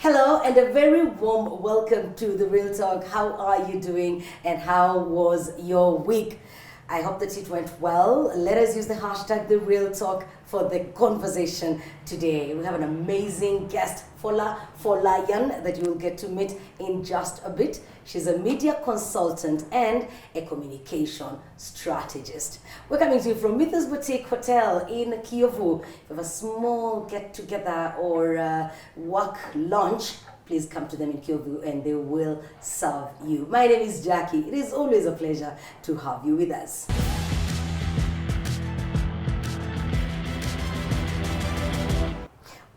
Hello and a very warm welcome to The Real Talk. How are you doing and how was your week? I hope that it went well. Let us use the hashtag The Real Talk for the conversation today. We have an amazing guest, Folayan, that you will get to meet in just a bit. She's a media consultant and a communication strategist. We're coming to you from Mythos Boutique Hotel in Kiyovu. If you have a small get-together or work lunch, please come to them in Kiyovu and they will serve you. My name is Jackie. It is always a pleasure to have you with us.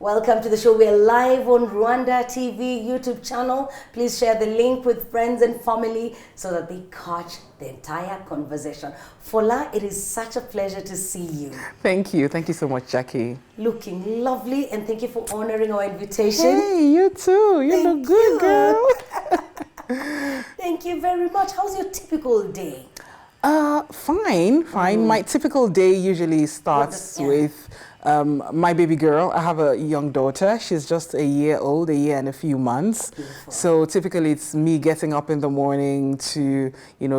Welcome to the show. We are live on RwandaTV YouTube channel. Please share the link with friends and family so that they catch the entire conversation. Fola, it is such a pleasure to see you. Thank you. Thank you so much, Jackie. Looking lovely, and thank you for honoring our invitation. Hey, you too. You look good, girl. Thank you very much. How's your typical day? Fine. My typical day usually starts with my baby girl. I have a young daughter. She's just a year old, a year and a few months. Beautiful. So typically it's me getting up in the morning to,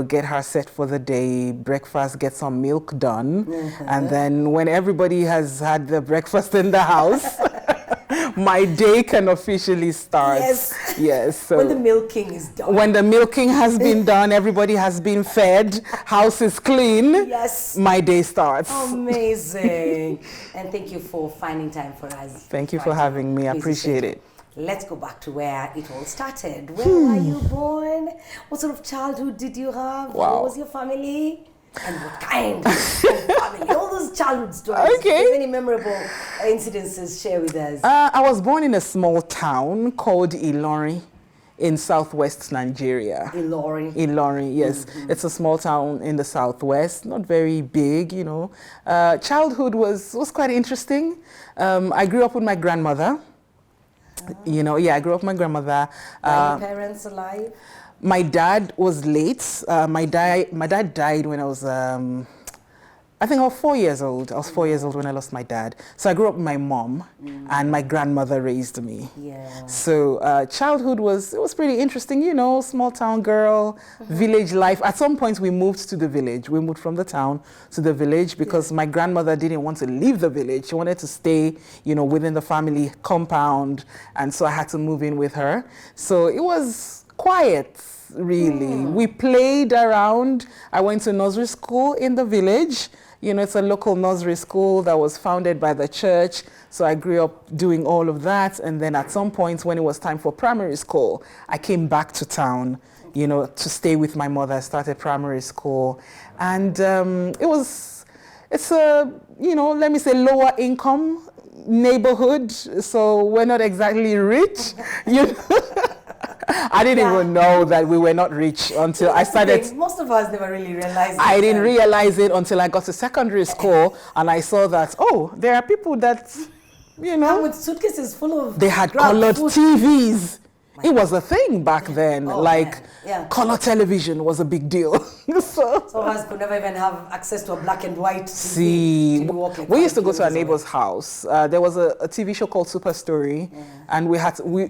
get her set for the day, breakfast, get some milk done. And then when everybody has had the breakfast in the house, my day can officially start. Yes. So when the milking is done. When the milking has been done, everybody has been fed, house is clean. Yes. My day starts. Amazing. And thank you for finding time for us. Thank you for having me. I appreciate it. Let's go back to where it all started. Where were you born? What sort of childhood did you have? Wow. What was your family? And what kind of family? All those childhood stories. Okay. If any memorable incidences, share with us. I was born in a small town called Ilorin in southwest Nigeria. Ilorin, yes. It's a small town in the southwest, not very big, Childhood was quite interesting. I grew up with my grandmother. I grew up with my grandmother. Are your parents alive? My dad was late. My dad died when I was, I think I was 4 years old. I was 4 years old when I lost my dad. So I grew up with my mom, and my grandmother raised me. Yeah. So childhood was pretty interesting, small town girl, village life. At some point we moved to the village. We moved from the town to the village because my grandmother didn't want to leave the village. She wanted to stay, within the family compound. And so I had to move in with her. So it was quiet, really. We played around. I went to nursery school in the village. It's a local nursery school that was founded by the church. So I grew up doing all of that. And then at some point when it was time for primary school, I came back to town, to stay with my mother. I started primary school. And it's a, let me say lower income neighborhood. So we're not exactly rich, I didn't even know that we were not rich until I started. Most of us never really realized it. I didn't realize it until I got to secondary school and I saw that, there are people that, come with suitcases full of they had colored TVs. It was a thing back then. Color television was a big deal. Some of us could never even have access to a black and white TV. See, we used to go to our neighbor's house. There was a TV show called Super Story, and we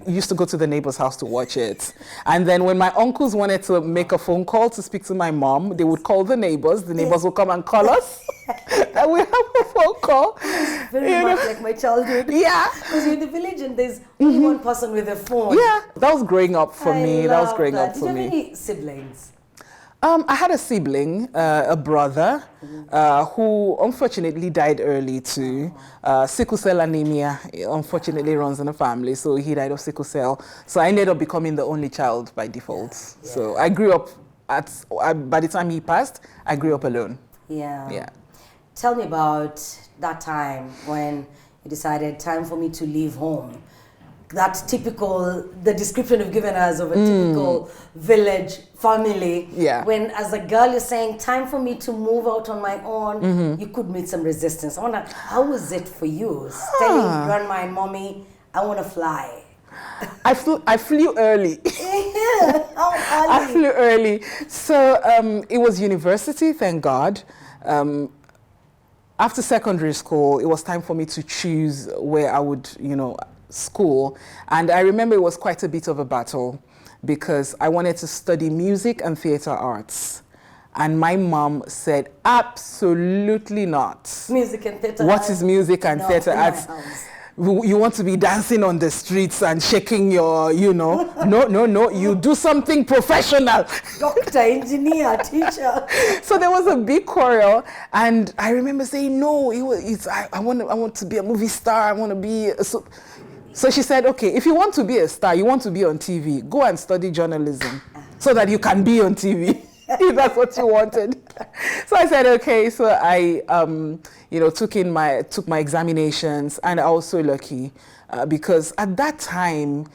used to go to the neighbor's house to watch it. And then when my uncles wanted to make a phone call to speak to my mom, they would call the neighbors. The neighbors would come and call us. And we have a phone call. Very much like my childhood. Yeah. Because you're in the village and there's only one person with a phone. Yeah, that was growing up for me. That was growing up for me. Did you have any siblings? I had a sibling, a brother, who unfortunately died early too. Sickle cell anemia, unfortunately, runs in the family, so he died of sickle cell. So I ended up becoming the only child by default. Yeah. So I grew up, by the time he passed, I grew up alone. Yeah. Tell me about that time when you decided time for me to leave home. That the description you've given us of a typical village family. Yeah. When as a girl you're saying time for me to move out on my own, you could meet some resistance. I wonder, how was it for you? Telling grandma and mommy, I want to fly. I flew early. Yeah. How early? I flew early. So it was university, thank God. After secondary school, it was time for me to choose where I would, school. And I remember it was quite a bit of a battle because I wanted to study music and theater arts. And my mom said, absolutely not. Music and theater What arts? is music and No, theater in my arts? house. You want to be dancing on the streets and shaking your, no, you do something professional. Doctor, engineer, teacher. So there was a big quarrel, and I remember saying, no, I want to be a movie star, I want to be so she said, okay, if you want to be a star, you want to be on TV, go and study journalism so that you can be on TV. If that's what you wanted. So I said, okay. So I, took my examinations, and I was so lucky because at that time,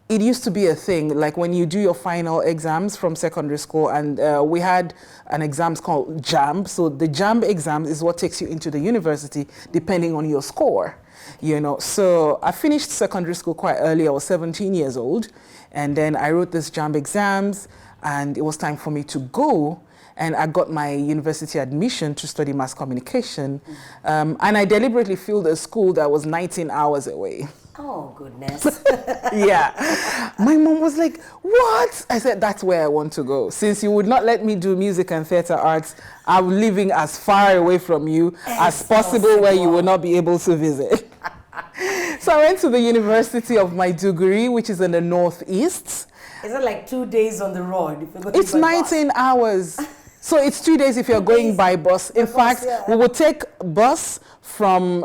it used to be a thing, like when you do your final exams from secondary school, and we had an exam called JAMB. So the JAMB exam is what takes you into the university, depending on your score. So I finished secondary school quite early. I was 17 years old, and then I wrote this JAMB exams. And it was time for me to go, and I got my university admission to study mass communication. And I deliberately filled a school that was 19 hours away. Oh, goodness. Yeah. My mom was like, what? I said, that's where I want to go. Since you would not let me do music and theater arts, I'm living as far away from you as possible where you will not be able to visit. So I went to the University of Maiduguri, which is in the northeast. Is it like 2 days on the road? If you're going It's by 19 hours. So it's 2 days if you're going by bus. In fact, we would take bus from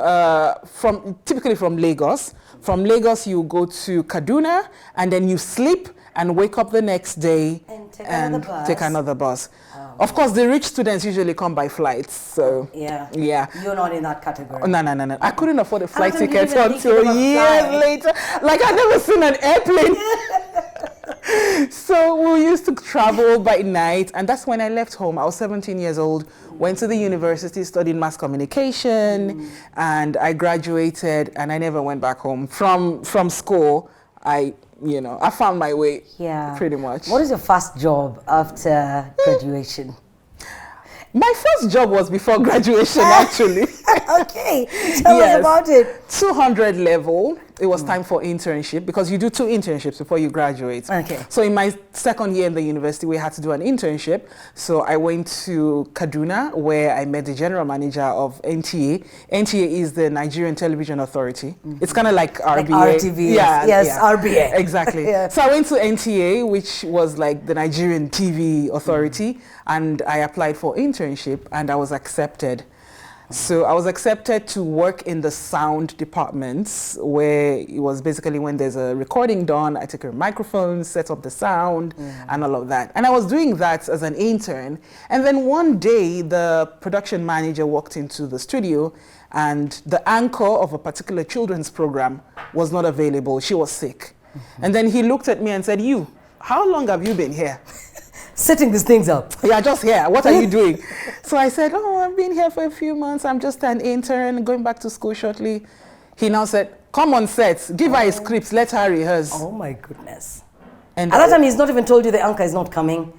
typically from Lagos. From Lagos, you go to Kaduna, and then you sleep and wake up the next day and take another bus. Oh. Of course, the rich students usually come by flights. So yeah, you're not in that category. No. I couldn't afford a flight ticket until years later. Like I'd never seen an airplane. So we used to travel by night, and that's when I left home. I was 17 years old, went to the university, studied mass communication, and I graduated, and I never went back home. From school, I found my way, pretty much. What is your first job after graduation? My first job was before graduation, actually. Okay, tell us about it. 200 level. It was time for internship because you do 2 internships before you graduate. Okay. So in my second year in the university, we had to do an internship. So I went to Kaduna, where I met the general manager of NTA. NTA is the Nigerian Television Authority. It's kind of like RBA. Like RTV. Yes, RBA. Exactly. Yeah. So I went to NTA, which was like the Nigerian TV Authority, and I applied for internship, and I was accepted. So I was accepted to work in the sound departments, where it was basically when there's a recording done, I take a microphone, set up the sound, and all of that. And I was doing that as an intern. And then one day, the production manager walked into the studio, and the anchor of a particular children's program was not available. She was sick. And then he looked at me and said, how long have you been here? Setting these things up. Yeah, just here. What are you doing? So I said, I've been here for a few months. I'm just an intern, going back to school shortly. He now said, come on set, give her a script, let her rehearse. Oh my goodness. And at that time, he's not even told you the anchor is not coming.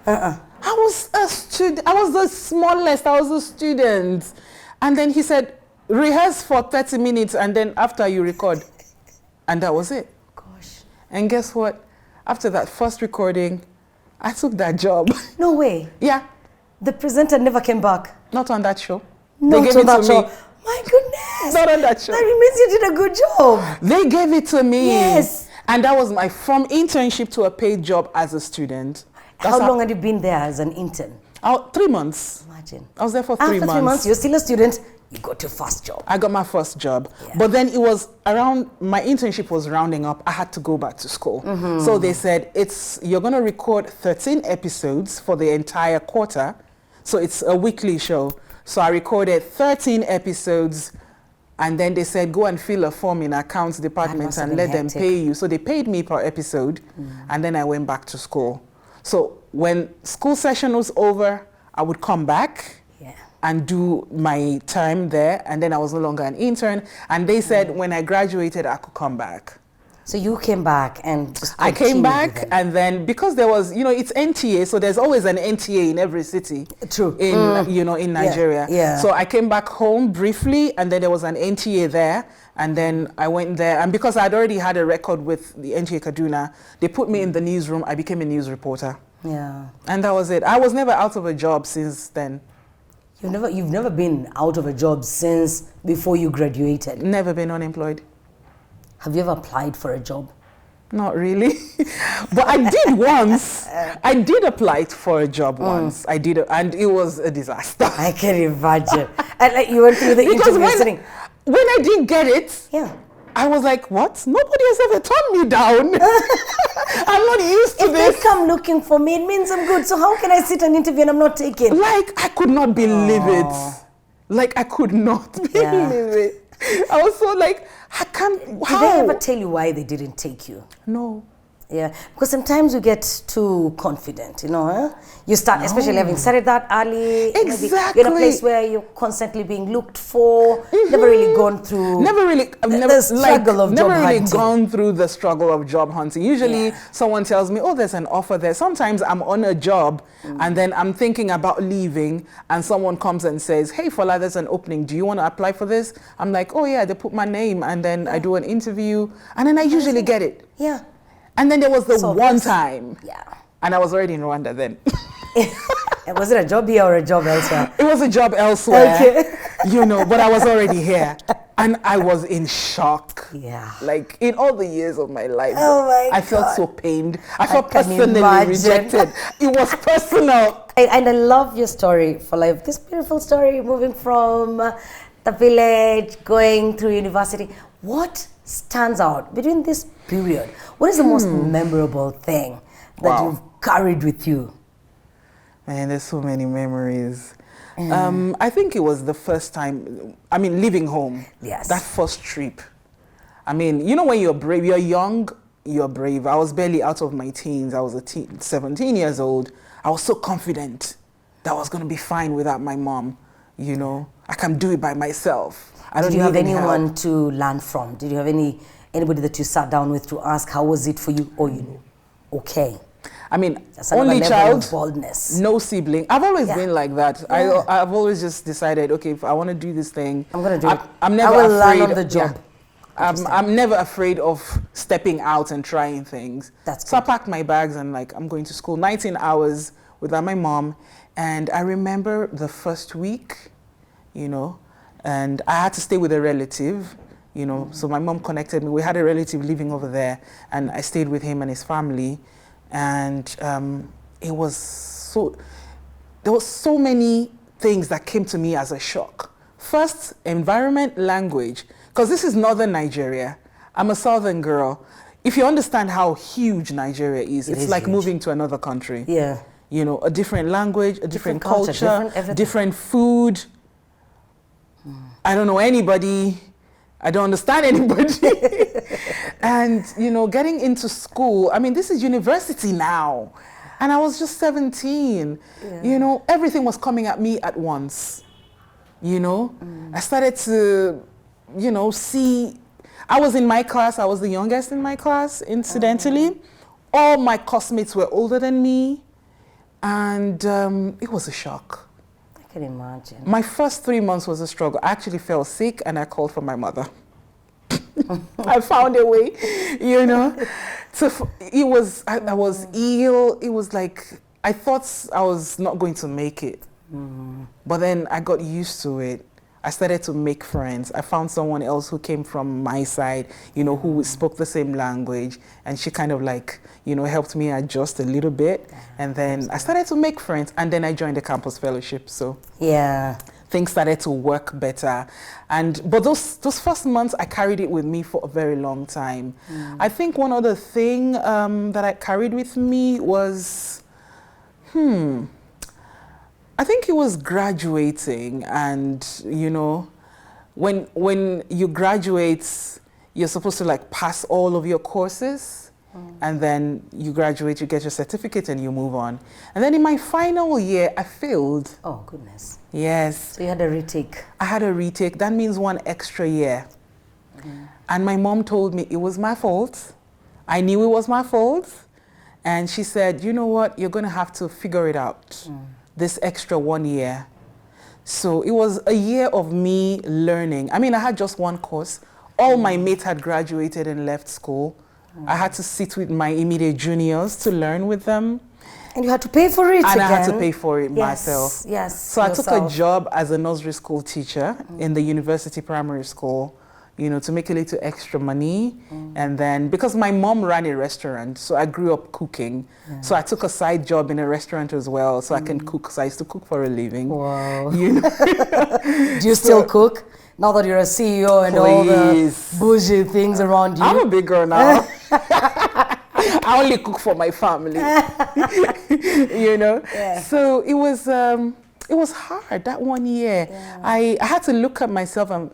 I was a student. I was the smallest. I was a student. And then he said, rehearse for 30 minutes, and then after you record. And that was it. Gosh. And guess what? After that first recording, I took that job. No way. Yeah. The presenter never came back. Not on that show. Not they gave on it that to show. me. My goodness. Not on that show. That means you did a good job. They gave it to me. Yes. And that was from internship to a paid job as a student. How long had you been there as an intern? 3 months. Imagine. I was there for 3 months. After 3 months, you're still a student. You got your first job. I got my first job. Yeah. But then it was my internship was rounding up. I had to go back to school. So they said, you're going to record 13 episodes for the entire quarter. So it's a weekly show. So I recorded 13 episodes, and then they said, go and fill a form in accounts department and let them pay you. So they paid me per episode, and then I went back to school. So when school session was over, I would come back and do my time there, and then I was no longer an intern. And they said when I graduated, I could come back. So you came back and just I came continued back, with it. and then because there was, it's NTA, so there's always an NTA in every city. True. In Nigeria. Yeah. So I came back home briefly, and then there was an NTA there, and then I went there, and because I'd already had a record with the NTA Kaduna, they put me in the newsroom. I became a news reporter. Yeah. And that was it. I was never out of a job since then. You've never been out of a job since before you graduated. Never been unemployed. Have you ever applied for a job? Not really. But I did once. I did apply for a job once. I did, and it was a disaster. I can imagine. And like you went through the Because interview sitting. when I didn't get it, Yeah. I was like, what? Nobody has ever turned me down. I'm not used to If this. they come looking for me, it means I'm good. So how can I sit an interview and I'm not taken? Like, I could not believe it. Like, I could not believe it. I was so like, I can't, Did they ever tell you why they didn't take you? No. Yeah, because sometimes you get too confident, You start, especially having started that early. maybe Exactly. You're in a place where you're constantly being looked for. Never really gone through. The struggle of job never really hunting. gone through the struggle of job hunting. Usually someone tells me, oh, there's an offer there. Sometimes I'm on a job and then I'm thinking about leaving and someone comes and says, hey, Fola, there's an opening. Do you want to apply for this? I'm like, oh yeah, they put my name and then I do an interview and then I usually get it. Yeah. And then there was the So one this- time. Yeah. And I was already in Rwanda then. Was it a job here or a job elsewhere? It was a job elsewhere, Okay. but I was already here. And I was in shock. Yeah. Like in all the years of my life. Oh my I felt God. so pained. I felt can personally imagine. rejected. It was personal. And I love your story for life. This beautiful story, moving from the village, going through university. What stands out between this period? What is the most memorable thing that you've carried with you? Man, there's so many memories. I think it was the first time, leaving home. Yes. That first trip. When you're brave, you're young, you're brave. I was barely out of my teens. I was 17 years old. I was so confident that I was going to be fine without my mom. I can do it by myself. I don't Did you have need any anyone help. to learn from? Did you have anybody that you sat down with to ask how was it for you? Or okay. That's another Only level child, of boldness. no sibling. I've always been like that. Yeah. I've always just decided, okay, if I want to do this thing, I'm going to do it. I'm never I will afraid. learn on the job. I'm never afraid of stepping out and trying things. That's so I good. packed my bags and I'm going to school. 19 hours without my mom. And I remember the first week, and I had to stay with a relative, so my mom connected me. We had a relative living over there and I stayed with him and his family. And there was so many things that came to me as a shock. First, environment, language, because this is northern Nigeria. I'm a southern girl. If you understand how huge Nigeria is, it's is like huge. moving to another country. Yeah. A different language, a different culture, culture, everything. different food. I don't know anybody. I don't understand anybody. And, getting into school, this is university now. And I was just 17. Yeah. Everything was coming at me at once. I started to, see, I was in my class. I was the youngest in my class, incidentally. All my classmates were older than me. And it was a shock. I can imagine. My first 3 months was a struggle. I actually fell sick and I called for my mother. I found a way, So I was ill. It was like, I thought I was not going to make it. But then I got used to it. I started to make friends. I found someone else who came from my side, who spoke the same language. And she kind of helped me adjust a little bit. And then I started to make friends. And then I joined the campus fellowship. So yeah, things started to work better. But those first months, I carried it with me for a very long time. I think one other thing that I carried with me was, I think it was graduating. And, when you graduate, you're supposed to pass all of your courses. And then you graduate, you get your certificate and you move on. And then in my final year, I failed. Oh, goodness. Yes. So you had a retake. I had a retake. That means 1 extra year. And my mom told me it was my fault. I knew it was my fault. And she said, you know what, you're going to have to figure it out this extra 1 year. So it was a year of me learning. I mean, I had just one course. All my mates had graduated and left school. I had to sit with my immediate juniors to learn with them. And you had to pay for it And again. I had to pay for it myself. Yes, So I took a job as a nursery school teacher in the university primary school, you know, to make a little extra money. And then, because my mom ran a restaurant, so I grew up cooking. So I took a side job in a restaurant as well, so I can cook. So I used to cook for a living. Wow. You know? Do you still cook? Now that you're a CEO and all the bougie things around you. I'm a big girl now. I only cook for my family. You know? Yeah. So it was hard, that 1 year. Yeah. I had to look at myself and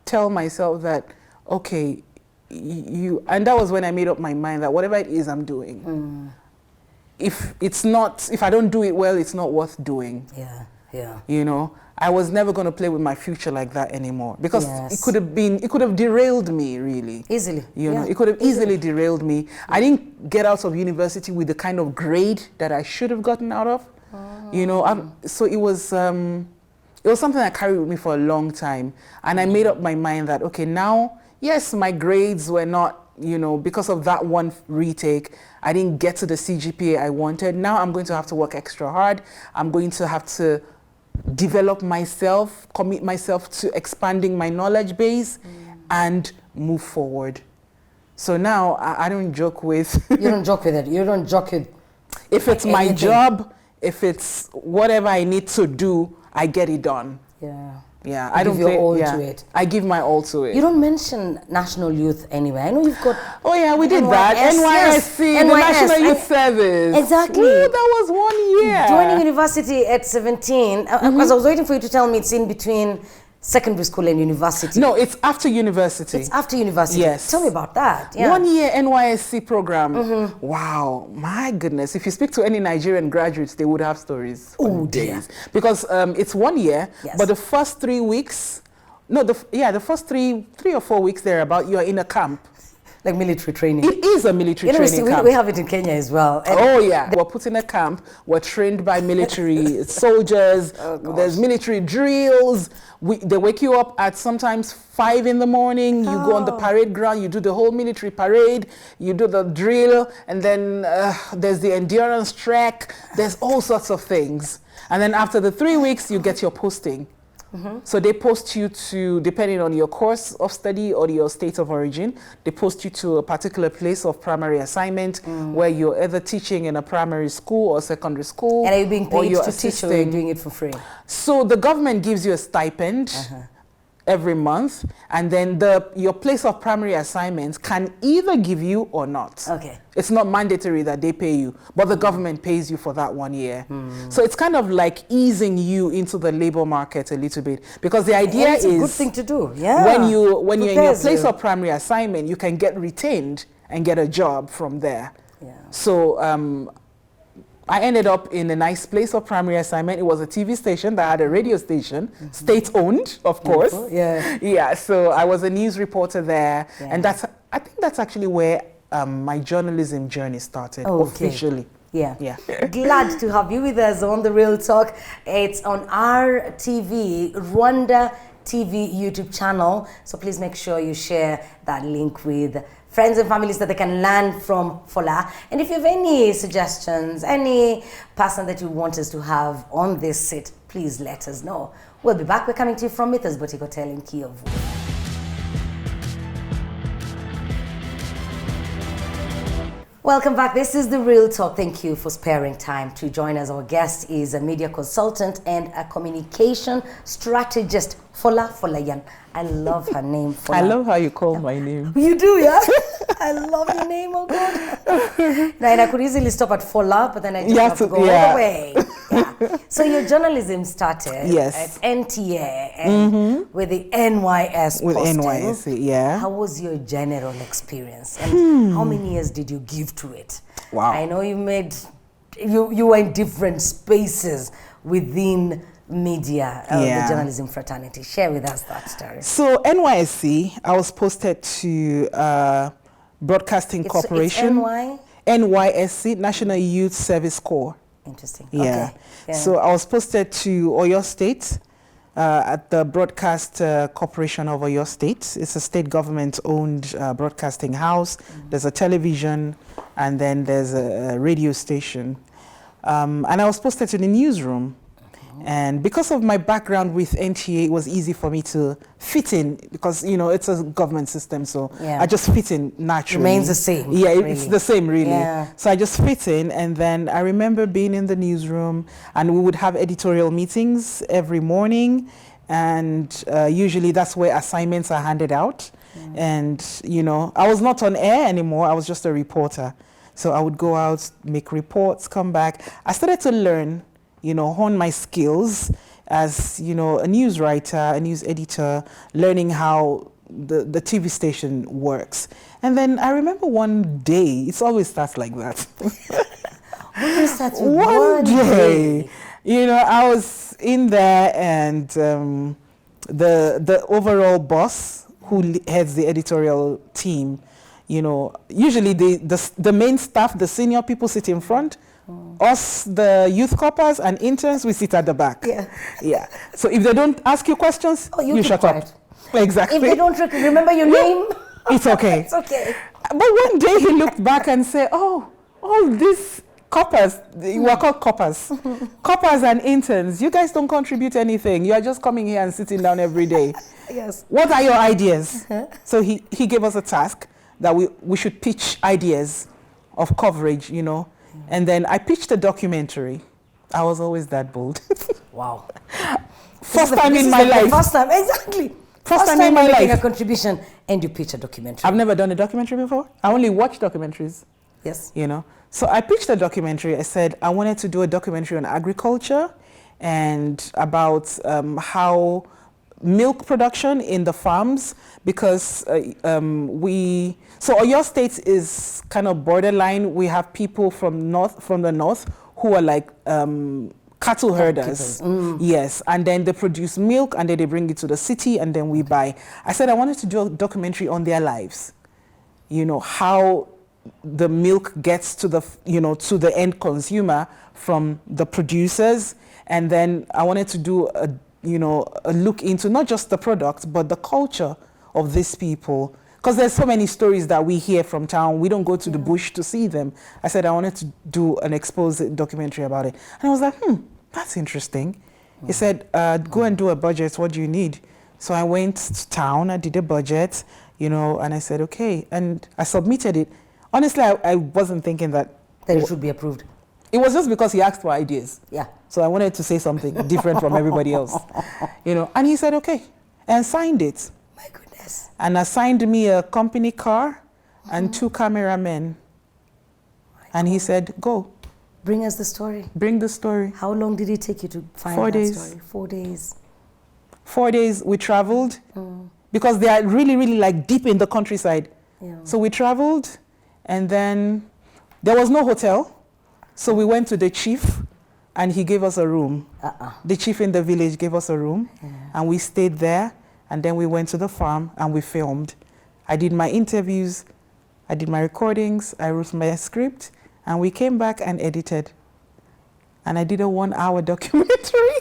tell myself that, okay, and that was when I made up my mind that whatever it is I'm doing, if I don't do it well, it's not worth doing. Yeah. You know, I was never going to play with my future like that anymore, because it could have derailed me really. Easily. You know, it could have easily derailed me. I didn't get out of university with the kind of grade that I should have gotten out of. You know, so it was something that carried with me for a long time. And I made up my mind that, okay, now, yes, my grades were not, you know, because of that one retake, I didn't get to the CGPA I wanted. Now I'm going to have to work extra hard. I'm going to have to develop myself, commit myself to expanding my knowledge base and move forward. So now I don't joke with... You don't joke with it. You don't joke with... If it's my job, if it's whatever I need to do, I get it done. Yeah, I don't give your all to it. I give my all to it. You don't mention National Youth anywhere. I know you've got... Oh yeah, we did that. NYSC, the National Youth Service. Exactly. Ooh, that was 1 year. Joining university at 17. Because I was waiting for you to tell me it's in between secondary school and university. No, it's after university. It's after university. Yes. Tell me about that. Yeah. 1 year NYSC program. Wow, my goodness. If you speak to any Nigerian graduates, they would have stories. Oh, days. Because it's 1 year, but the first 3 weeks, the first three or 4 weeks thereabout, you are in a camp. Like military training. It is a military training camp. We have it in Kenya as well. Oh yeah, we're put in a camp. We're trained by military soldiers. There's military drills. They wake you up at sometimes 5 in the morning. You go on the parade ground. You do the whole military parade. You do the drill, and then there's the endurance trek. There's all sorts of things. And then after the 3 weeks, you get your posting. So they post you to, depending on your course of study or your state of origin, they post you to a particular place of primary assignment where you're either teaching in a primary school or secondary school. And are you being paid to teach, or are you doing it for free? So the government gives you a stipend every month, and then your place of primary assignments can either give you or not. Okay. It's not mandatory that they pay you, but the government pays you for that 1 year. So it's kind of like easing you into the labor market a little bit, because the idea is... It's a good thing to do, yeah. When you're in your place of primary assignment, you can get retained and get a job from there. Yeah. So I ended up in a nice place of primary assignment. It was a TV station that had a radio station, state-owned, of course. Yeah. Yeah, so I was a news reporter there. Yeah. And I think that's actually where my journalism journey started, officially. Yeah. Glad to have you with us on The Real Talk. It's on RTV, RwandaTV YouTube channel. So please make sure you share that link with friends and families that they can learn from Fola. And if you have any suggestions, any person that you want us to have on this set, please let us know. We'll be back. We're coming to you from Mythos Boutique Hotel in Kiyovu. Welcome back. This is The Real Talk. Thank you for sparing time to join us. Our guest is a media consultant and a communication strategist, Folayan. I love her name, Fola. I love how you call my name. You do, yeah? I love your name, oh God. Now, and I could easily stop at Fola, but then I just have to go all the way. Yeah. So your journalism started at NTA with the NYS with posting. NYS, yeah. How was your general experience, and how many years did you give to it? Wow. I know you were in different spaces within media, the journalism fraternity. Share with us that story. So NYSC, I was posted to Broadcasting Corporation. It's NYSC, National Youth Service Corps. Interesting. Yeah. Okay. Yeah. So I was posted to Oyo State at the Broadcast Corporation of Oyo State. It's a state government-owned broadcasting house. There's a television, and then there's a radio station. And I was posted to the newsroom. And because of my background with NTA, it was easy for me to fit in because, you know, it's a government system. So I just fit in naturally. Remains the same. Yeah, really. It's the same, really. Yeah. So I just fit in. And then I remember being in the newsroom, and we would have editorial meetings every morning. And usually that's where assignments are handed out. And, you know, I was not on air anymore. I was just a reporter. So I would go out, make reports, come back. I started to learn, you know, hone my skills as, you know, a news writer, a news editor, learning how the TV station works. And then I remember one day, it always starts like that. Always starts with one day, you know, I was in there, and the overall boss who heads the editorial team, you know, usually the main staff, the senior people sit in front. Us, the youth corpers and interns, we sit at the back. Yeah. So if they don't ask you questions, you shut up. Exactly. If they don't remember your name, it's okay. It's okay. But one day he looked back and said, "Oh, all these coppers, we are called coppers, coppers and interns. You guys don't contribute anything. You are just coming here and sitting down every day. Yes. What are your ideas?" So he gave us a task that we should pitch ideas of coverage, you know. And then I pitched a documentary. I was always that bold. Wow. First time in my life. First time, exactly. First time in my making life. a contribution, and you pitch a documentary. I've never done a documentary before. I only watch documentaries. Yes. You know. So I pitched a documentary. I said I wanted to do a documentary on agriculture and about how milk production in the farms, because so Oyo State is kind of borderline. We have people from the north who are like cattle herders. Yes, and then they produce milk, and then they bring it to the city, and then we buy. I said I wanted to do a documentary on their lives, you know, how the milk gets to the, you know, to the end consumer from the producers. And then I wanted to do a look into not just the product, but the culture of these people. Because there's so many stories that we hear from town. We don't go to the bush to see them. I said I wanted to do an exposed documentary about it. And I was like, that's interesting. He said, go and do a budget. What do you need? So I went to town. I did a budget, you know, and I said, okay. And I submitted it. Honestly, I wasn't thinking that it should be approved. It was just because he asked for ideas. Yeah. So I wanted to say something different from everybody else, you know. And he said, okay, and signed it. My goodness. And assigned me a company car and 2 cameramen. And he said, go. Bring us the story. Bring the story. How long did it take you to find 4 that days. story? 4 days. 4 days we traveled because they are really, really like deep in the countryside. Yeah. So we traveled, and then there was no hotel. So we went to the chief, and he gave us a room. The chief in the village gave us a room, and we stayed there. And then we went to the farm, and we filmed. I did my interviews, I did my recordings, I wrote my script, and we came back and edited. And I did a 1-hour documentary.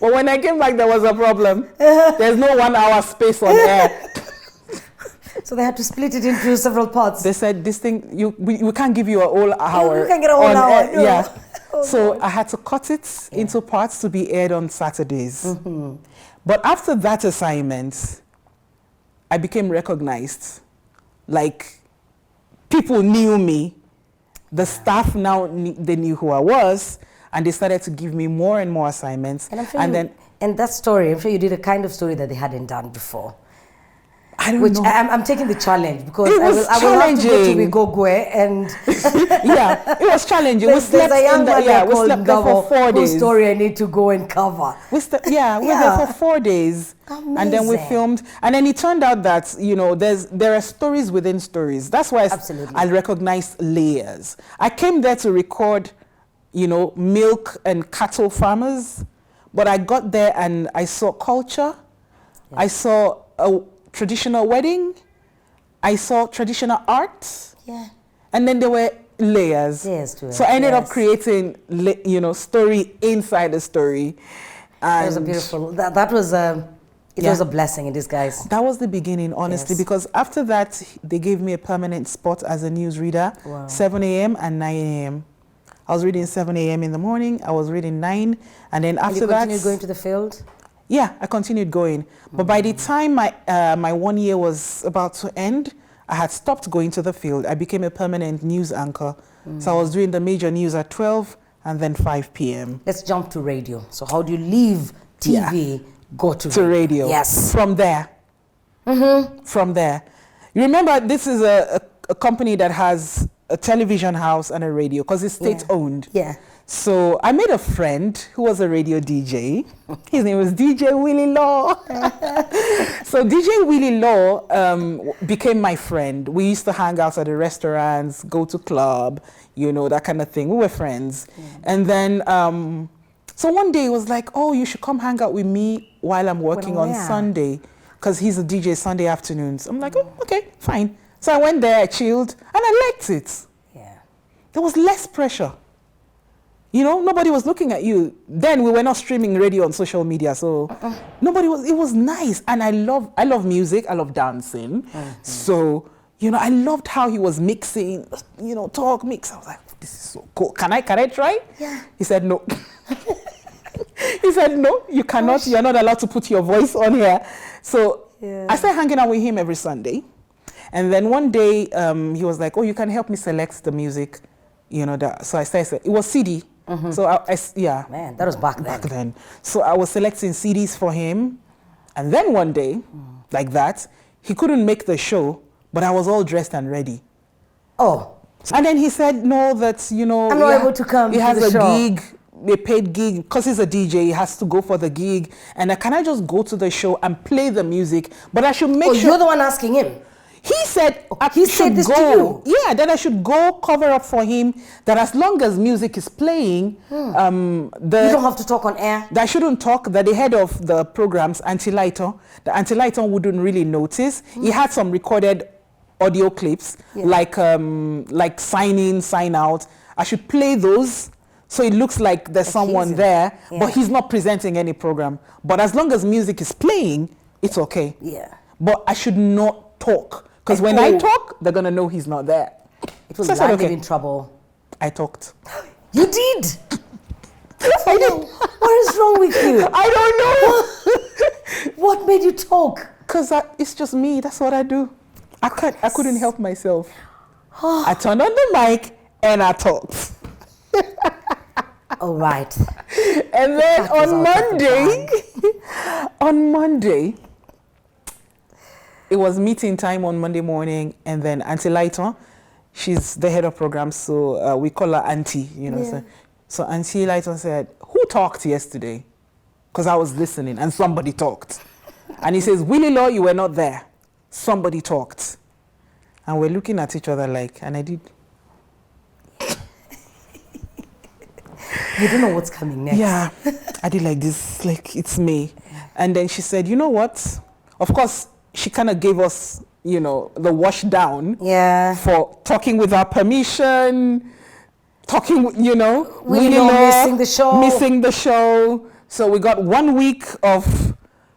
But when I came back, there was a problem. There's no 1 hour space on air. So they had to split it into several parts. They said, this thing, we can't give you a whole hour. You can get a whole hour. No. Yeah. Oh, so God. I had to cut it into parts to be aired on Saturdays. But after that assignment, I became recognized. Like, people knew me. The staff now, they knew who I was, and they started to give me more and more assignments. And I'm sure and that story, I'm sure you did a kind of story that they hadn't done before. I don't know. I'm taking the challenge because It was I will have to go to challenging. Bigogwe and Yeah, it was challenging. there's a young man we slept there for 4 days. whose story I need to go and cover. We were there for 4 days. Amazing. And then we filmed. And then it turned out that, you know, there are stories within stories. That's why I recognized layers. I came there to record, you know, milk and cattle farmers. But I got there and I saw culture. I saw a traditional wedding. I saw traditional art. Yeah. And then there were layers. Yes, to it. So I ended up Yes. creating, story inside the story. That was a And beautiful. That was a. It Yeah. was a blessing in disguise. that was the beginning, honestly, Yes. because after that, they gave me a permanent spot as a newsreader, Wow. 7 a.m. and 9 a.m. I was reading 7 a.m. in the morning, I was reading 9, and then And after you that... continued going to the field? Yeah, I continued going. But by the time my 1 year was about to end, I had stopped going to the field. I became a permanent news anchor. So I was doing the major news at 12 and then 5 p.m. Let's jump to radio. So how do you leave TV, go to radio? Yes. From there. From there. You remember, this is a company that has a television house and a radio because it's state-owned. Yeah. So I made a friend who was a radio DJ. His name was DJ Willie Law. So DJ Willie Law became my friend. We used to hang out at the restaurants, go to club, that kind of thing. We were friends. And then, so one day it was like, oh, you should come hang out with me while I'm working on Sunday. Because he's a DJ Sunday afternoons. I'm like, oh, okay, fine. So I went there, I chilled, and I liked it. Yeah. There was less pressure. Nobody was looking at you. Then we were not streaming radio on social media, so nobody was. It was nice, and I love music. I love dancing. So I loved how he was mixing. Talk mix. I was like, this is so cool. Can I try? Yeah. He said no. He said no. You cannot. You're not allowed to put your voice on here. So I started hanging out with him every Sunday, and then one day he was like, oh, you can help me select the music. So I started. It was CD. So Man, that was back then. So I was selecting CDs for him, and then one day, like that, he couldn't make the show, but I was all dressed and ready. Oh. And then he said, no, that I'm not able to come. He has to the a show. gig, a paid gig, because he's a DJ. He has to go for the gig, and can I just go to the show and play the music? But I should make sure. You're the one asking him. He said, he said this to you? Yeah, that I should go cover up for him, that as long as music is playing, you don't have to talk on air. That I shouldn't talk, that the head of the programs, the Anti-Lighton wouldn't really notice. He had some recorded audio clips, like sign in, sign out. I should play those so it looks like there's someone there, but he's not presenting any program. But as long as music is playing, it's okay. Yeah. But I should not talk. Because when I talk, they're going to know he's not there. It was like in trouble. I talked. You did? I did. What is wrong with you? I don't know. What made you talk? Because it's just me. That's what I do. I couldn't help myself. I turned on the mic and I talked. All right. And then on Monday, it was meeting time on Monday morning, and then Auntie Lighton, she's the head of programs, so we call her Auntie, So Auntie Lighton said, who talked yesterday? Because I was listening, and somebody talked. And he says, Willie Law, you were not there. Somebody talked. And we're looking at each other and I did. You don't know what's coming next. Yeah, I did like this, like it's me. And then she said, you know what? Of course, she kind of gave us, the wash down for talking without permission, talking, missing the show. So we got 1 week of,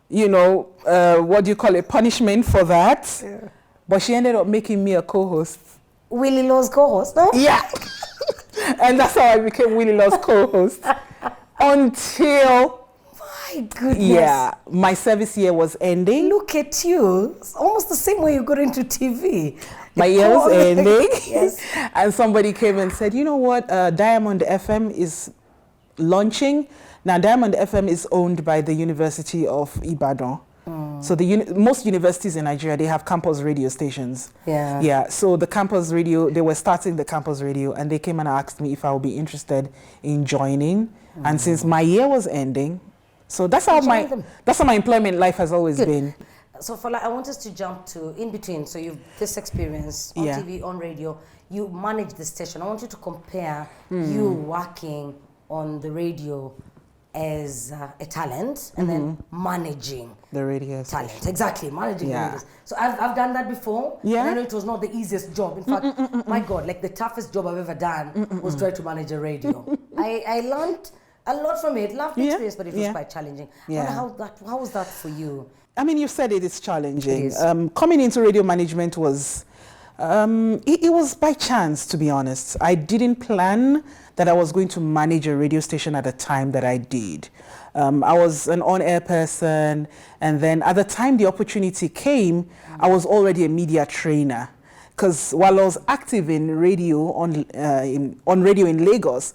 what do you call it, punishment for that. Yeah. But she ended up making me a co-host. Willie Law's co-host, no? Yeah. And that's how I became Willie Law's co-host. Until... My goodness. Yeah, my service year was ending. Look at you. It's almost the same way you got into TV. My year was ending. Yes. And somebody came and said, you know what, Diamond FM is launching. Now, Diamond FM is owned by the University of Ibadan. So most universities in Nigeria, they have campus radio stations. Yeah. Yeah, so the campus radio, they were starting the campus radio, and they came and asked me if I would be interested in joining. And since my year was ending, so that's how my employment life has always been. So Fola, I want us to jump to in between. So you've this experience on TV, on radio. You manage the station. I want you to compare you working on the radio as a talent and then managing The radio talent. station. Exactly, managing the Yeah. radio. So I've done that before. Yeah. And I know it was not the easiest job. In fact, my God, like the toughest job I've ever done was trying to manage a radio. I learned a lot from it, loved the Yeah. experience, but it was Yeah. quite challenging. Yeah. I wonder how was that for you? I mean, you said it is challenging. It is. Coming into radio management was, it was by chance, to be honest. I didn't plan that I was going to manage a radio station at the time that I did. I was an on-air person, and then at the time the opportunity came, I was already a media trainer. Because while I was active in radio on radio in Lagos,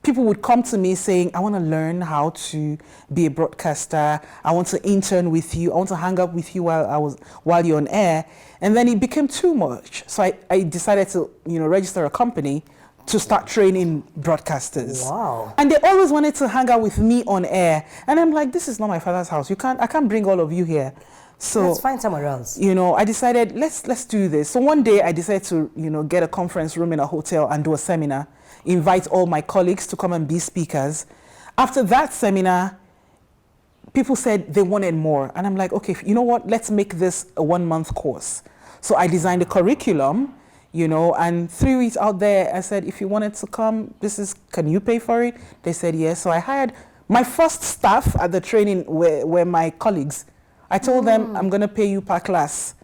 people would come to me saying, I want to learn how to be a broadcaster. I want to intern with you. I want to hang out with you while you're on air. And then it became too much. So I decided to, register a company to start training broadcasters. Wow. And they always wanted to hang out with me on air. And I'm like, this is not my father's house. I can't bring all of you here. So let's find somewhere else. I decided, let's do this. So one day I decided to, get a conference room in a hotel and do a seminar, invite all my colleagues to come and be speakers. After that seminar, people said they wanted more. And I'm like, okay, you know what? Let's make this a 1-month course. So I designed a curriculum, and threw it out there. I said, if you wanted to come, can you pay for it? They said yes. So I hired my first staff at the training were my colleagues. I told them, I'm going to pay you per class.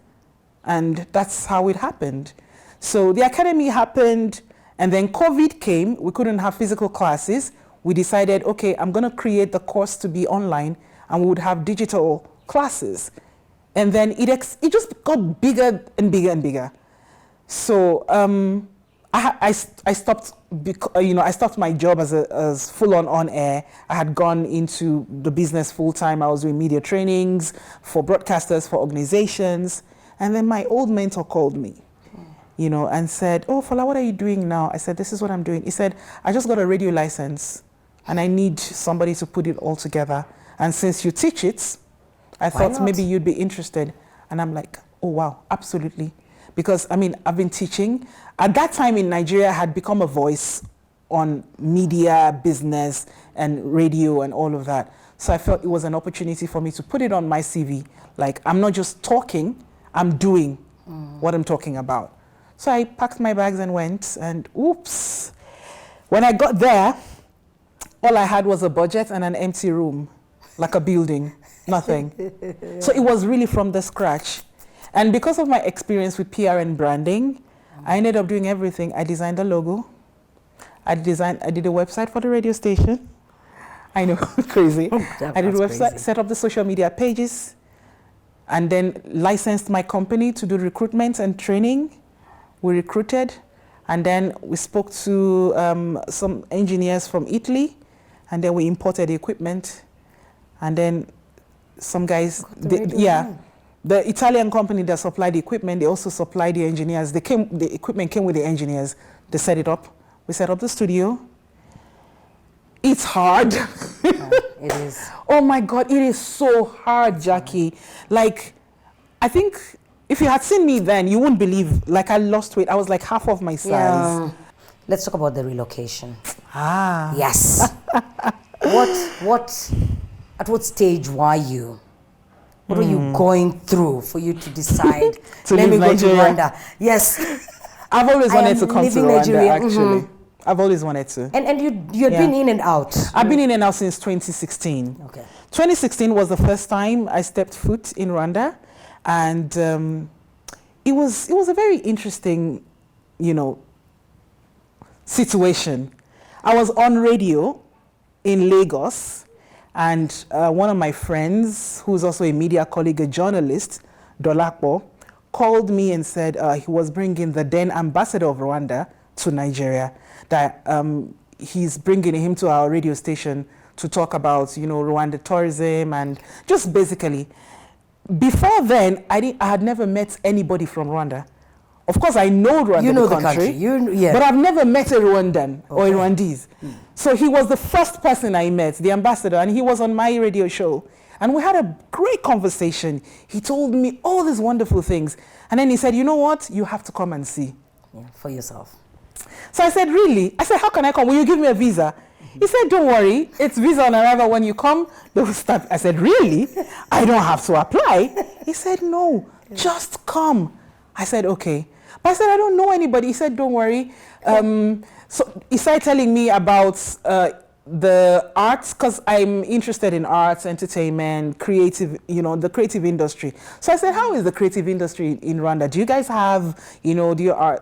And that's how it happened. So the academy happened, and then COVID came. We couldn't have physical classes. We decided, okay, I'm going to create the course to be online, and we would have digital classes. And then it just got bigger and bigger and bigger. So I stopped, I stopped my job as full on air. I had gone into the business full time. I was doing media trainings for broadcasters, for organizations. And then my old mentor called me, and said, oh, Fola, what are you doing now? I said, this is what I'm doing. He said, I just got a radio license and I need somebody to put it all together. And since you teach it, I thought maybe you'd be interested. And I'm like, oh, wow, absolutely. Because, I've been teaching. At that time in Nigeria, I had become a voice on media, business, and radio and all of that. So I felt it was an opportunity for me to put it on my CV. Like, I'm not just talking, I'm doing what I'm talking about. So I packed my bags and went, and oops. When I got there, all I had was a budget and an empty room, like a building, nothing. So it was really from the scratch. And because of my experience with PR and branding, I ended up doing everything. I designed a logo. I did a website for the radio station. I know, crazy. I did a website, set up the social media pages, and then licensed my company to do recruitment and training. We recruited, and then we spoke to some engineers from Italy, and then we imported the equipment, and then some guys, the Italian company that supplied the equipment, they also supplied the engineers. The equipment came with the engineers. They set it up. We set up the studio. It's hard. It is. Oh my God, it is so hard, Jackie. Like, I think if you had seen me then, you wouldn't believe, like I lost weight. I was like half of my size. Yeah. Let's talk about the relocation. Yes. At what stage were you? What were you going through for you to decide, let me go to Rwanda? Yes. I've always wanted to come to Rwanda, Nigeria. actually. I've always wanted to. And you had been in and out? I've been in and out since 2016. Okay. 2016 was the first time I stepped foot in Rwanda. And it was a very interesting, situation. I was on radio in Lagos. And one of my friends, who's also a media colleague, a journalist, Dolapo, called me and said he was bringing the then ambassador of Rwanda to Nigeria, that he's bringing him to our radio station to talk about, Rwanda tourism and just basically. Before then, I had never met anybody from Rwanda. Of course, I know Rwanda, you know the country. But I've never met a Rwandan or a Rwandese. So he was the first person I met, the ambassador, and he was on my radio show. And we had a great conversation. He told me all these wonderful things. And then he said, you know what? You have to come and see. Yeah, for yourself. So I said, really? I said, how can I come? Will you give me a visa? He said, don't worry, it's visa on arrival. When you come, they will start. I said, really? I don't have to apply. He said, no, just come. I said, okay. But I said, I don't know anybody. He said, don't worry. So he started telling me about the arts, because I'm interested in arts, entertainment, creative, the creative industry. So I said, how is the creative industry in Rwanda? Do you guys have, do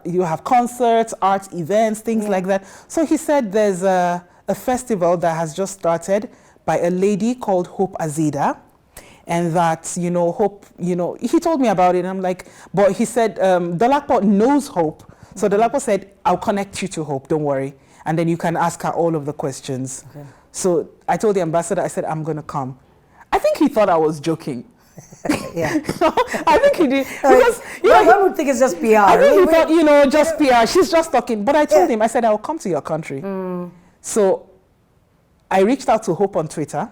you have concerts, art events, things like that? So he said there's a festival that has just started by a lady called Hope Azida. And that, Hope, he told me about it. And I'm like, but he said, Dolapo knows Hope. So Dolapo said, I'll connect you to Hope, don't worry. And then you can ask her all of the questions. Okay. So I told the ambassador, I said, I'm going to come. I think he thought I was joking. Yeah. I think he did. Because, I would think it's just PR. I think he thought, just PR. She's just talking. But I told him, I said, I'll come to your country. So I reached out to Hope on Twitter.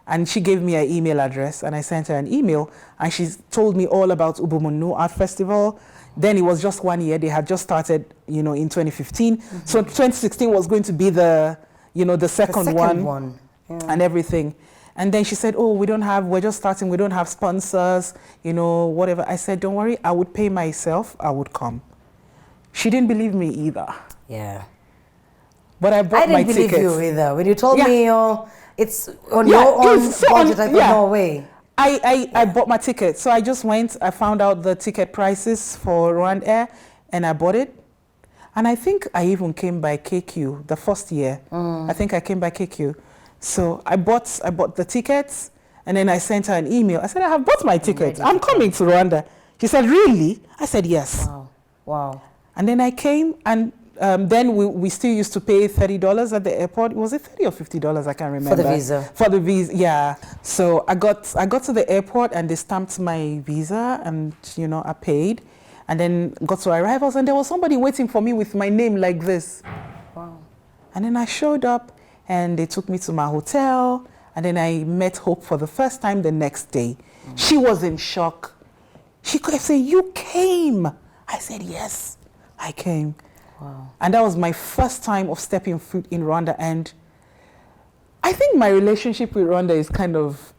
And she gave me an email address. And I sent her an email. And she told me all about Ubumunu Art Festival. Then it was just 1 year. They had just started, in 2015. So 2016 was going to be the second one. Yeah. And everything. And then she said, oh, we're just starting. We don't have sponsors, whatever. I said, don't worry. I would pay myself. I would come. She didn't believe me either. Yeah. But I bought my ticket. I didn't believe you either. When you told me, it's on your own budget, I thought, no way. I bought my ticket. So I just went, I found out the ticket prices for Rwanda and I bought it. And I think I even came by KQ the first year. I think I came by KQ. So I bought the tickets and then I sent her an email. I said, I have bought my ticket. I'm coming to Rwanda. She said, really? I said, yes. Wow. And then I came and then we still used to pay $30 at the airport. Was it $30 or $50? I can't remember. For the visa. For the visa, yeah. So I got to the airport and they stamped my visa and, I paid. And then got to arrivals and there was somebody waiting for me with my name like this. Wow. And then I showed up and they took me to my hotel. And then I met Hope for the first time the next day. She was in shock. She kept saying, you came. I said, yes, I came. Wow. And that was my first time of stepping foot in Rwanda. And I think my relationship with Rwanda is kind of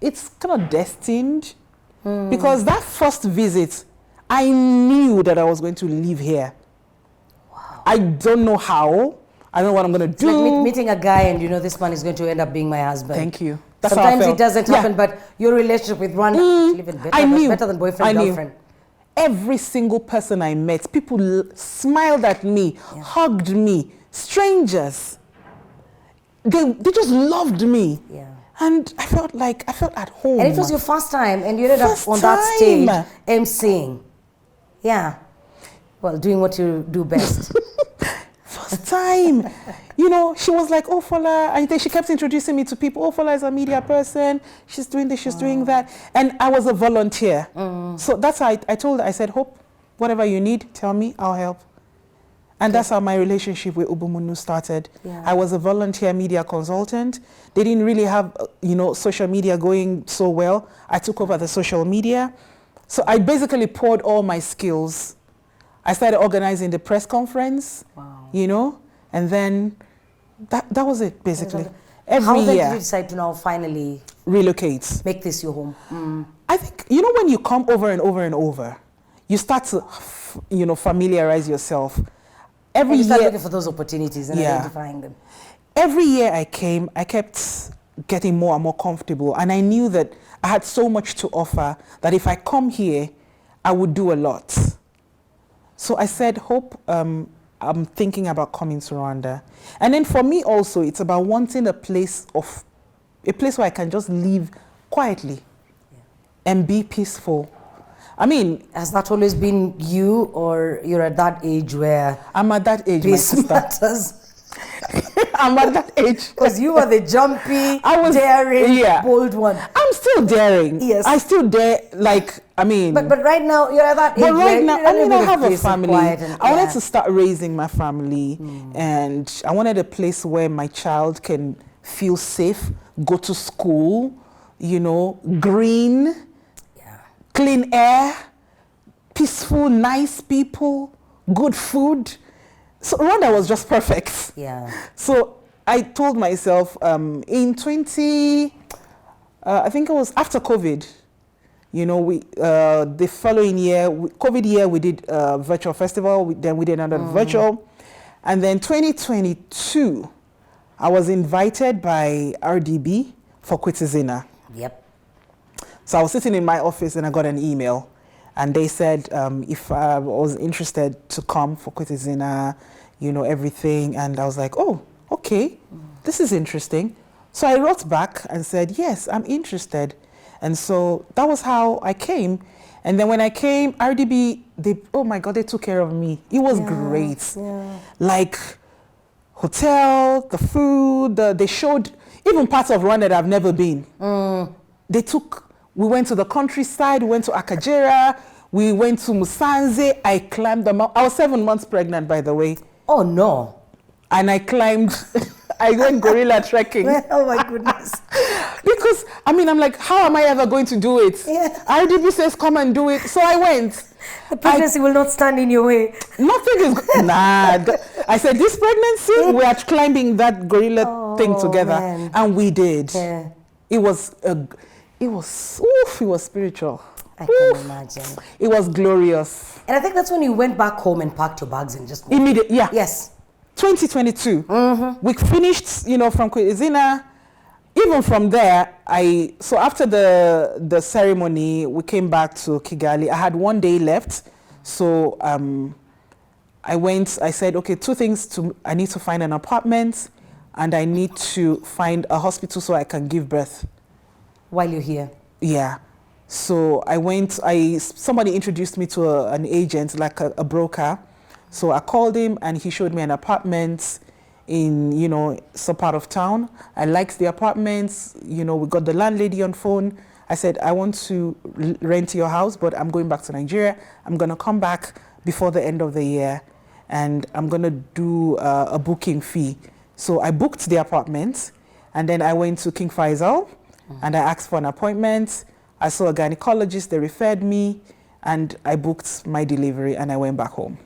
destined. Because that first visit, I knew that I was going to live here. Wow. I don't know how. I don't know what I'm going to do. It's like meeting a guy and this man is going to end up being my husband. Thank you. That's Sometimes it doesn't happen, but your relationship with Rwanda is even better. Better than boyfriend, girlfriend. Every single person I met, people smiled at me, hugged me, strangers. They just loved me. Yeah. And I felt at home. And it was your first time and you ended up on that stage emceeing. Yeah. Well, doing what you do best. First time. She was like, oh, Fola. And then she kept introducing me to people. Oh, Fola is a media person. She's doing this, she's doing that. And I was a volunteer. So that's how I told her, I said, Hope, whatever you need, tell me, I'll help. And that's how my relationship with Ubumunu started. Yeah. I was a volunteer media consultant. They didn't really have, social media going so well. I took over the social media. So I basically poured all my skills. I started organizing the press conference, and then that was it, basically. Every year. How did you decide to now finally relocate? Make this your home? I think, when you come over and over and over, you start to, familiarize yourself. Every year, you start looking for those opportunities and identifying them. Every year I came, I kept getting more and more comfortable. And I knew that I had so much to offer that if I come here, I would do a lot. So I said, Hope, I'm thinking about coming to Rwanda. And then for me also, it's about wanting a place where I can just live quietly and be peaceful. I mean, has that always been you, or you're at that age where I'm at that age, my sister. Matters? I'm at that age. Because you are the jumpy, daring, bold one. I'm still daring. Yes. I still dare, But right now, you're at that age. But right now, I have a family. I wanted to start raising my family. And I wanted a place where my child can feel safe, go to school, green, clean air, peaceful, nice people, good food. So Rwanda was just perfect. Yeah. So I told myself in 20, I think it was after COVID, you know, we the following year, COVID year, we did a virtual festival. Then we did another virtual. And then 2022, I was invited by RDB for Kwitizina. Yep. So I was sitting in my office and I got an email. And they said if I was interested to come for Kwitizina, you know, everything. And I was like, oh, okay, this is interesting. So I wrote back and said, yes, I'm interested. And so that was how I came. And then when I came, RDB, oh my God, they took care of me. It was great. Yeah. Like hotel, the food, they showed even parts of Rwanda that I've never been. We went to the countryside, we went to Akagera, we went to Musanze. I climbed the mountain. I was 7 months pregnant, by the way. Oh, no. And I climbed, I went gorilla trekking. Oh, my goodness. Because, I mean, I'm like, how am I ever going to do it? Yeah. RDB says, come and do it. So I went. The pregnancy will not stand in your way. Nothing is, I said, this pregnancy, we are climbing that gorilla thing together. Man. And we did. Yeah. It was spiritual. I can imagine. It was glorious. And I think that's when you went back home and packed your bags and just moved. Immediately, yeah. Yes. 2022. We finished, you know, from Kwitizina. Even from there, so after the ceremony, we came back to Kigali. I had 1 day left. So I said, okay, two things. I need to find an apartment and I need to find a hospital so I can give birth. While you're here? Yeah. So somebody introduced me to an agent, like a broker. So I called him and he showed me an apartment in, you know, some part of town. I liked the apartments. You know, we got the landlady on phone. I said, I want to rent your house, but I'm going back to Nigeria. I'm going to come back before the end of the year and I'm going to do a booking fee. So I booked the apartment and then I went to King Faisal and I asked for an appointment. I saw a gynecologist, they referred me and I booked my delivery and I went back home.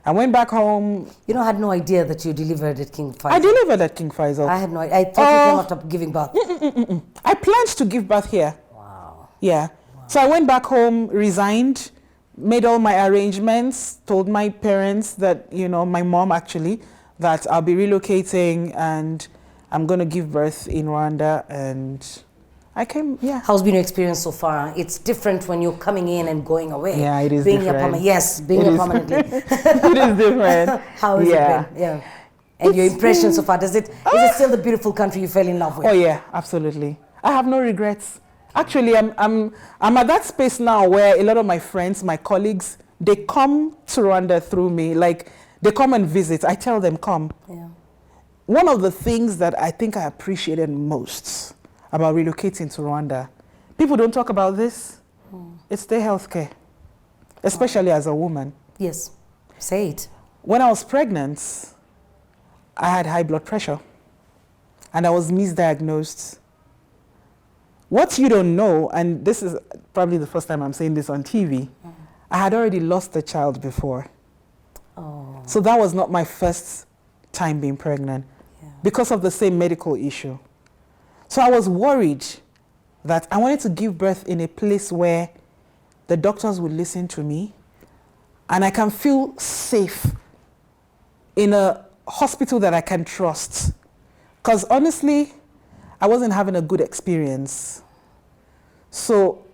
I went back home. You know, I had no idea that you delivered at King Faisal. I delivered at King Faisal. I had no idea. I thought you came after giving birth. I planned to give birth here. Wow. Yeah. Wow. So I went back home, resigned, made all my arrangements, told my parents that, you know, my mom actually, that I'll be relocating and I'm going to give birth in Rwanda and I came, yeah. How's been your experience so far? It's different when you're coming in and going away. Yeah, it is different. Yes, being here permanently. It is different. How has it been? Yeah. And your impression so far, is it still the beautiful country you fell in love with? Oh yeah, absolutely. I have no regrets. Actually, I'm at that space now where a lot of my friends, my colleagues, they come to Rwanda through me. Like, they come and visit. I tell them, come. Yeah. One of the things that I think I appreciated most about relocating to Rwanda, people don't talk about this. It's the healthcare, especially as a woman. Yes, say it. When I was pregnant, I had high blood pressure and I was misdiagnosed. What you don't know, and this is probably the first time I'm saying this on TV, I had already lost a child before. Oh. So that was not my first time being pregnant because of the same medical issue. So I was worried that I wanted to give birth in a place where the doctors would listen to me and I can feel safe in a hospital that I can trust. Because honestly, I wasn't having a good experience. So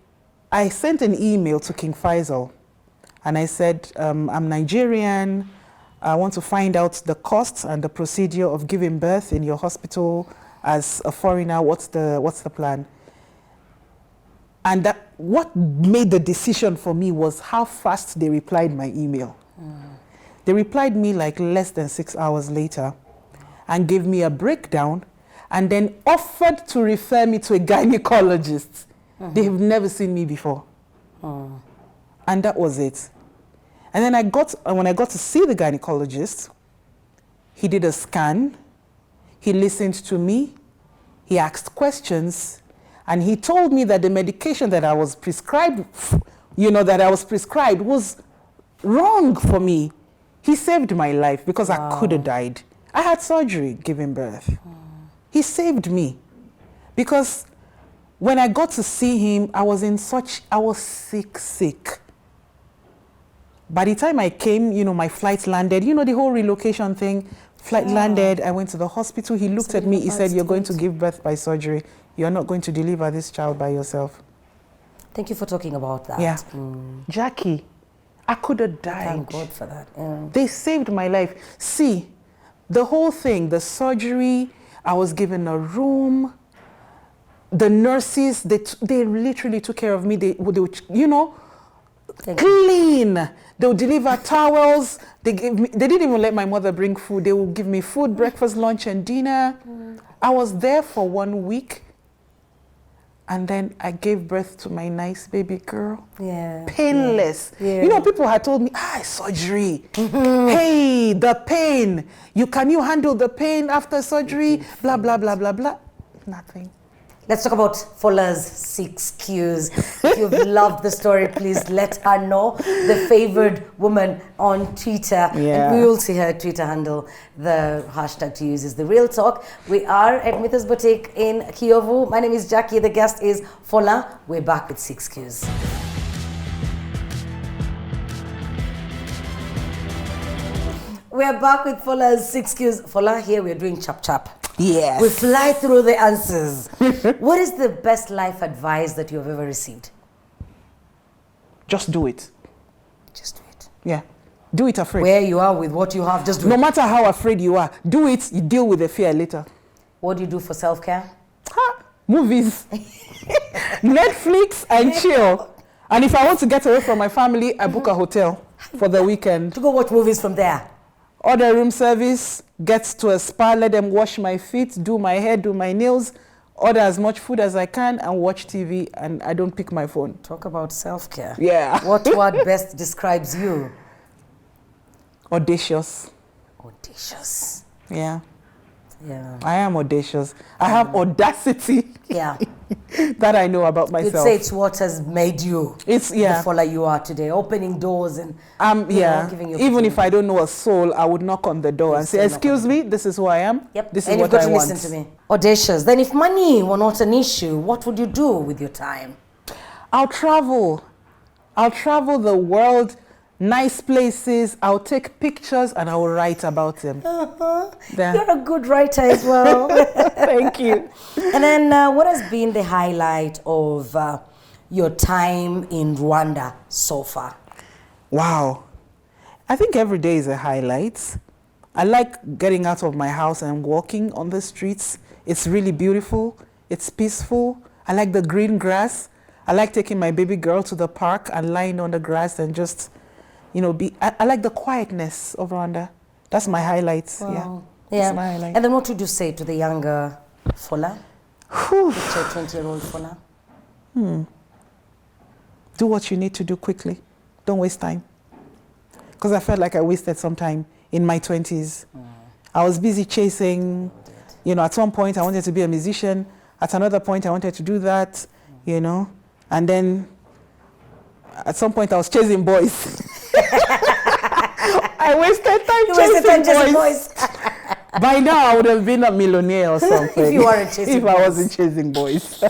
I sent an email to King Faisal and I said, I'm Nigerian. I want to find out the costs and the procedure of giving birth in your hospital. As a foreigner, what's the plan? And that what made the decision for me was how fast they replied my email. They replied me like less than 6 hours later and gave me a breakdown and then offered to refer me to a gynecologist. They have never seen me before. And that was it. And then when I got to see the gynecologist, he did a scan. He listened to me, he asked questions, and he told me that the medication that I was prescribed, was wrong for me. He saved my life because I could have died. I had surgery giving birth. he saved me. Because when I got to see him, I was sick. By the time I came, my flight landed, the whole relocation thing, flight landed, I went to the hospital, he looked at me, he said, you're going to give birth by surgery. You're not going to deliver this child by yourself. Thank you for talking about that. Yeah. Jackie, I could have died. Thank God for that. Yeah. They saved my life. See, the whole thing, the surgery, I was given a room. The nurses, they literally took care of me. They would, clean. They would deliver towels. They didn't even let my mother bring food. They would give me food, breakfast, lunch, and dinner. I was there for 1 week. And then I gave birth to my nice baby girl. Yeah. Painless. Yeah. People had told me, surgery. Hey, the pain. Can you handle the pain after surgery? Blah, blah, blah, blah, blah. Nothing. Let's talk about Fola's 6 Qs. If you've loved the story, please let her know. The favored woman on Twitter. Yeah. And we will see her Twitter handle. The hashtag to use is The Real Talk. We are at Mythos Boutique in Kiyovu. My name is Jackie. The guest is Fola. We're back with 6 Qs. We're back with Fola's 6 Qs. Fola, here we're doing chap. Yes. We fly through the answers. What is the best life advice that you have ever received? Just do it. Just do it. Yeah. Do it afraid. Where you are with what you have, just do No it. matter how afraid you are, do it. You deal with the fear later. What do you do for self-care? Movies. Netflix and chill. And if I want to get away from my family, I book a hotel for the weekend. To go watch movies from there. Order room service, get to a spa, let them wash my feet, do my hair, do my nails, order as much food as I can and watch TV, and I don't pick my phone. Talk about self-care. Yeah. What word best describes you? Audacious. Audacious. Yeah. Yeah. I am audacious. I have audacity. Yeah. That I know about You'd myself. say it's what has made you It's the Fola you are today, opening doors and giving you even if I don't know a soul, I would knock on the door and say, "Excuse me, this is who I am. Yep. This and is you've what got I to want." listen to me. Audacious. Then if money were not an issue, what would you do with your time? I'll travel the world, nice places. I'll take pictures and I will write about them. Yeah. You're a good writer as well. Thank you. And then what has been the highlight of your time in Rwanda so far? Wow. I think every day is a highlight. I like getting out of my house and walking on the streets. It's really beautiful. It's peaceful. I like the green grass. I like taking my baby girl to the park and lying on the grass and just, I like the quietness of Rwanda. That's my highlight. Wow. Yeah. That's my highlight. And then what would you say to the younger Fola? Whew. Picture 20-year-old Fola. Do what you need to do quickly. Don't waste time. Because I felt like I wasted some time in my 20s. I was busy chasing, at one point I wanted to be a musician. At another point I wanted to do that, And then at some point I was chasing boys. I wasted time chasing boys. By now I would have been a millionaire or something. If you weren't chasing If I wasn't chasing boys.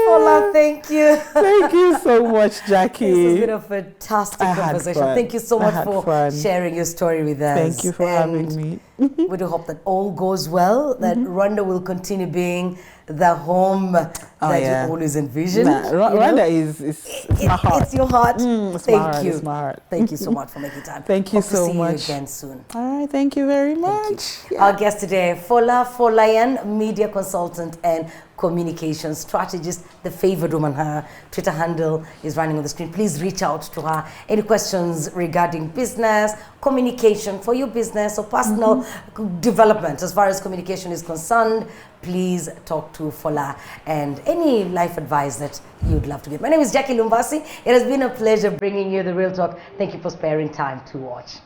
Fola, thank you. Thank you so much, Jackie. This has been a fantastic conversation. Thank you so much for sharing your story with us. Thank you for having me. We do hope that all goes well, that Rwanda will continue being the home that you always envisioned. Rwanda is my heart. It's your heart. Thank you. It's my heart. Thank you so much for making time. Thank you hope so to see much. you again soon. All right, thank you very much. Yeah. Our guest today, Folayan, media consultant and communication strategist, the favored woman. Her Twitter handle is running on the screen. Please reach out to her. Any questions regarding business, communication for your business or personal development as far as communication is concerned, please talk to Fola, and any life advice that you'd love to give. My name is Jackie Lumbasi. It has been a pleasure bringing you The Real Talk. Thank you for sparing time to watch.